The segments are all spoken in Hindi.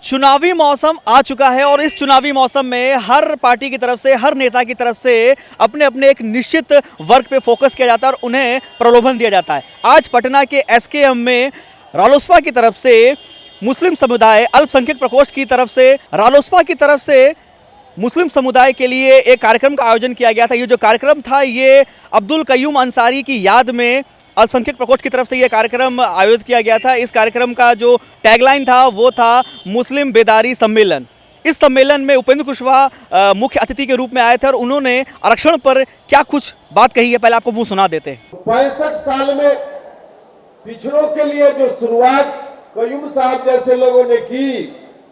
चुनावी मौसम आ चुका है और इस चुनावी मौसम में हर पार्टी की तरफ से, हर नेता की तरफ से अपने अपने एक निश्चित वर्ग पे फोकस किया जाता है और उन्हें प्रलोभन दिया जाता है। आज पटना के एसकेएम में रालोसपा की तरफ से मुस्लिम समुदाय अल्पसंख्यक प्रकोष्ठ की तरफ से रालोसपा की तरफ से मुस्लिम समुदाय के लिए एक कार्यक्रम का आयोजन किया गया था। ये जो कार्यक्रम था ये अब्दुल कयूम अंसारी की याद में अल्पसंख्यक प्रकोष्ठ की तरफ से यह कार्यक्रम आयोजित किया गया था। इस कार्यक्रम का जो टैगलाइन था वो था मुस्लिम बेदारी सम्मेलन। इस सम्मेलन में उपेंद्र कुशवाहा मुख्य अतिथि के रूप में आए थे और उन्होंने आरक्षण पर क्या कुछ बात कही है, पहले आपको वो सुना देते हैं। 65 साल में पिछड़ों के लिए जो शुरुआत कयूम साहब जैसे लोगों ने की,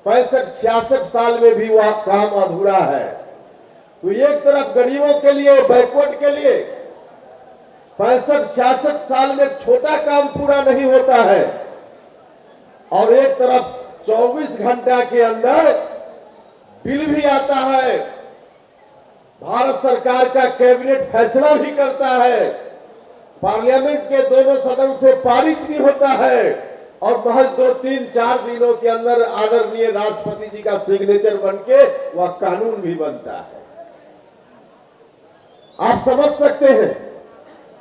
65-66 साल में भी वह काम अधूरा है। तो एक तरफ गरीबों के लिए, बैकवर्ड के लिए 65-66 साल में छोटा काम पूरा नहीं होता है और एक तरफ 24 घंटा के अंदर बिल भी आता है, भारत सरकार का कैबिनेट फैसला भी करता है, पार्लियामेंट के दोनों सदन से पारित भी होता है और महज 2-3-4 दिनों के अंदर आदरणीय राष्ट्रपति जी का सिग्नेचर बनके वह कानून भी बनता है। आप समझ सकते हैं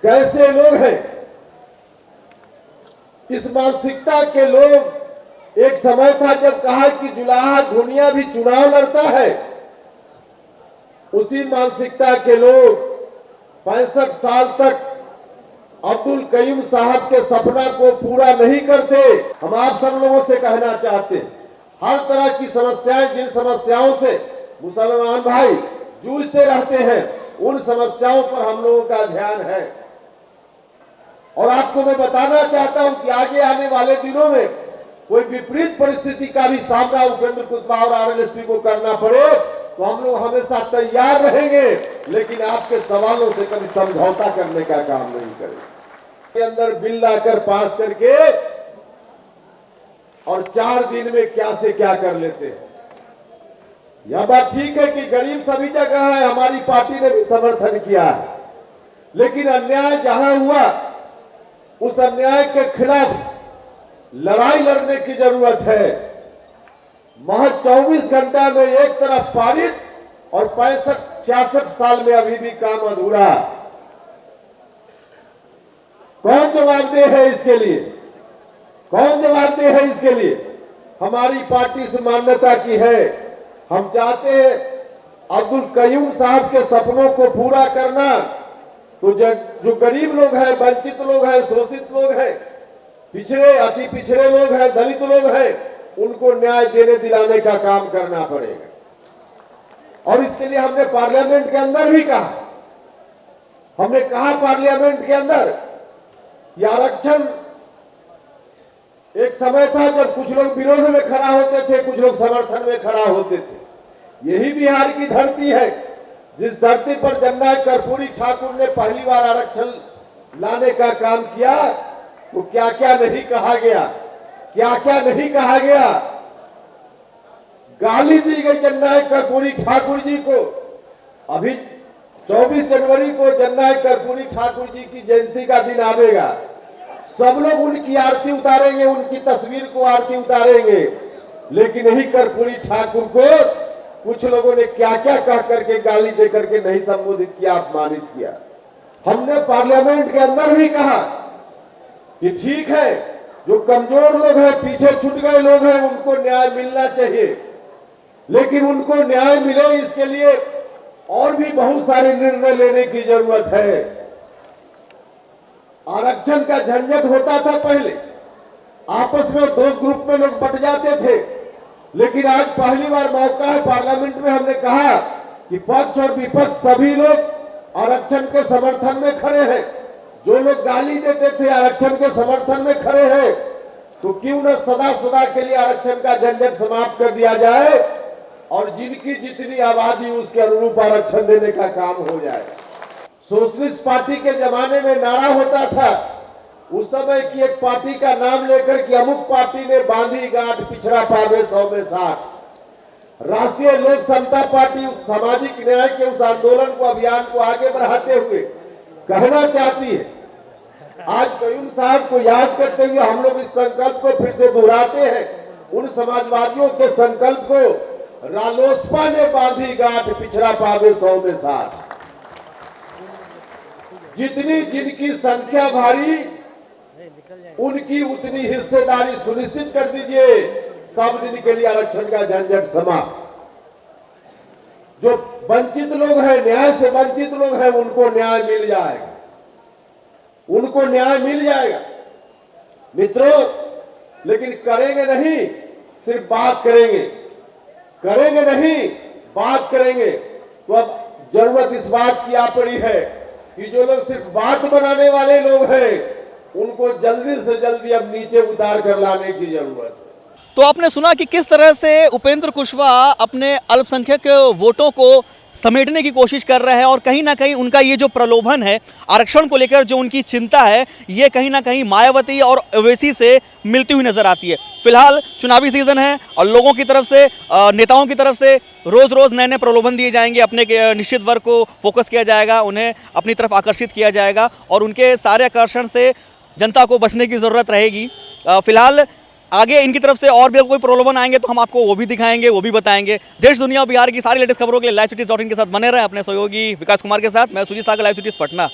कैसे लोग हैं। इस मानसिकता के लोग, एक समय था जब कहा कि जुलाहा दुनिया भी चुनाव लड़ता है, उसी मानसिकता के लोग 65 साल तक अब्दुल कयूम साहब के सपना को पूरा नहीं करते। हम आप सब लोगों से कहना चाहते हैं, हर तरह की समस्याएं, जिन समस्याओं से मुसलमान भाई जूझते रहते हैं, उन समस्याओं पर हम लोगों का ध्यान है। और आपको मैं बताना चाहता हूं कि आगे आने वाले दिनों में कोई विपरीत परिस्थिति का भी सामना उपेंद्र कुशवाहा और आरएलएसपी को करना पड़े तो हम लोग हमेशा तैयार रहेंगे, लेकिन आपके सवालों से कभी समझौता करने का काम नहीं करेंगे। के अंदर बिल लाकर पास करके और 4 दिन में क्या से क्या कर लेते हैं। यह बात ठीक है कि गरीब सभी जगह है, हमारी पार्टी ने भी समर्थन किया है, लेकिन अन्याय जहां हुआ उस अन्याय के खिलाफ लड़ाई लड़ने की जरूरत है। महज 24 घंटा में एक तरफ पारित और 65-66 साल में अभी भी काम अधूरा। कौन जवाबदेह है इसके लिए? कौन जवाबदेह है इसके लिए? हमारी पार्टी इस मान्यता की है, हम चाहते हैं अब्दुल कयूम साहब के सपनों को पूरा करना। तो जो गरीब लोग हैं, वंचित लोग हैं, शोषित लोग हैं, पिछड़े, अति पिछड़े लोग हैं, दलित लोग हैं, उनको न्याय देने दिलाने का काम करना पड़ेगा। और इसके लिए हमने पार्लियामेंट के अंदर भी कहा, हमने कहा पार्लियामेंट के अंदर कि आरक्षण, एक समय था जब कुछ लोग विरोध में खड़ा होते थे, कुछ लोग समर्थन में खड़ा होते थे। यही बिहार की धरती है जिस धरती पर जननायक कर्पूरी ठाकुर ने पहली बार आरक्षण लाने का काम किया। तो क्या क्या नहीं कहा गया, क्या क्या नहीं कहा गया। गाली दी गई जननायक कर्पूरी ठाकुर जी को। अभी 24 जनवरी को जननायक कर्पूरी ठाकुर जी की जयंती का दिन आवेगा, सब लोग उनकी आरती उतारेंगे, उनकी तस्वीर को आरती उतारेंगे, लेकिन यही कर्पूरी ठाकुर को कुछ लोगों ने क्या क्या कह करके, गाली दे करके नहीं संबोधित किया, अपमानित किया। हमने पार्लियामेंट के अंदर भी कहा कि ठीक है, जो कमजोर लोग हैं, पीछे छूट गए लोग हैं, उनको न्याय मिलना चाहिए, लेकिन उनको न्याय मिले इसके लिए और भी बहुत सारे निर्णय लेने की जरूरत है। आरक्षण का झंझट होता था पहले, आपस में 2 ग्रुप में लोग बट जाते थे, लेकिन आज पहली बार मौका है, पार्लियामेंट में हमने कहा कि पक्ष और विपक्ष सभी लोग आरक्षण के समर्थन में खड़े हैं। जो लोग गाली देते थे आरक्षण के समर्थन में खड़े हैं, तो क्यों न सदा सदा के लिए आरक्षण का झंझट समाप्त कर दिया जाए और जिनकी जितनी आबादी उसके अनुरूप आरक्षण देने का काम हो जाए। सोशलिस्ट पार्टी के जमाने में नारा होता था, उस समय की एक पार्टी का नाम लेकर कि अमुक पार्टी ने बांधी गांठ, पिछड़ा पावे 100 में 60। राष्ट्रीय लोक समता पार्टी सामाजिक न्याय के उस आंदोलन को, अभियान को आगे बढ़ाते हुए कहना चाहती है, आज कयूम साहब को याद करते हुए हम लोग इस संकल्प को फिर से दोहराते हैं उन समाजवादियों के संकल्प को रालोसपा ने बांधी गांठ, पिछड़ा पावे 100 में 60। जितनी जिनकी संख्या भारी, उनकी उतनी हिस्सेदारी सुनिश्चित कर दीजिए। सब दिन के लिए आरक्षण का झंझट समाप्त। जो वंचित लोग हैं, न्याय से वंचित लोग हैं, उनको न्याय मिल जाएगा, उनको न्याय मिल जाएगा मित्रों। लेकिन करेंगे नहीं, सिर्फ बात करेंगे, करेंगे नहीं बात करेंगे। तो अब जरूरत इस बात की आ पड़ी है कि जो लोग सिर्फ बात बनाने वाले लोग हैं, उनको जल्दी से जल्दी अब नीचे उतार कर लाने की जरूरत है। तो आपने सुना कि किस तरह से उपेंद्र कुशवाहा अपने अल्पसंख्यक वोटों को समेटने की कोशिश कर रहे हैं और कहीं ना कहीं उनका ये जो प्रलोभन है आरक्षण को लेकर, जो उनकी चिंता है, ये कहीं ना कहीं मायावती और ओवैसी से मिलती हुई नजर आती है। फिलहाल चुनावी सीजन है और लोगों की तरफ से, नेताओं की तरफ से रोज रोज नए नए प्रलोभन दिए जाएंगे, अपने निश्चित वर्ग को फोकस किया जाएगा, उन्हें अपनी तरफ आकर्षित किया जाएगा और उनके सारे आकर्षण से जनता को बचने की ज़रूरत रहेगी। फिलहाल आगे इनकी तरफ से और भी कोई प्रलोभन आएंगे तो हम आपको वो भी दिखाएंगे, वो भी बताएंगे। देश दुनिया और बिहार की सारी लेटेस्ट खबरों के लिए लाइव सिटीज.in के साथ बने रहे अपने सहयोगी विकास कुमार के साथ। मैं सुजीत सागर, लाइव सिटीज पटना।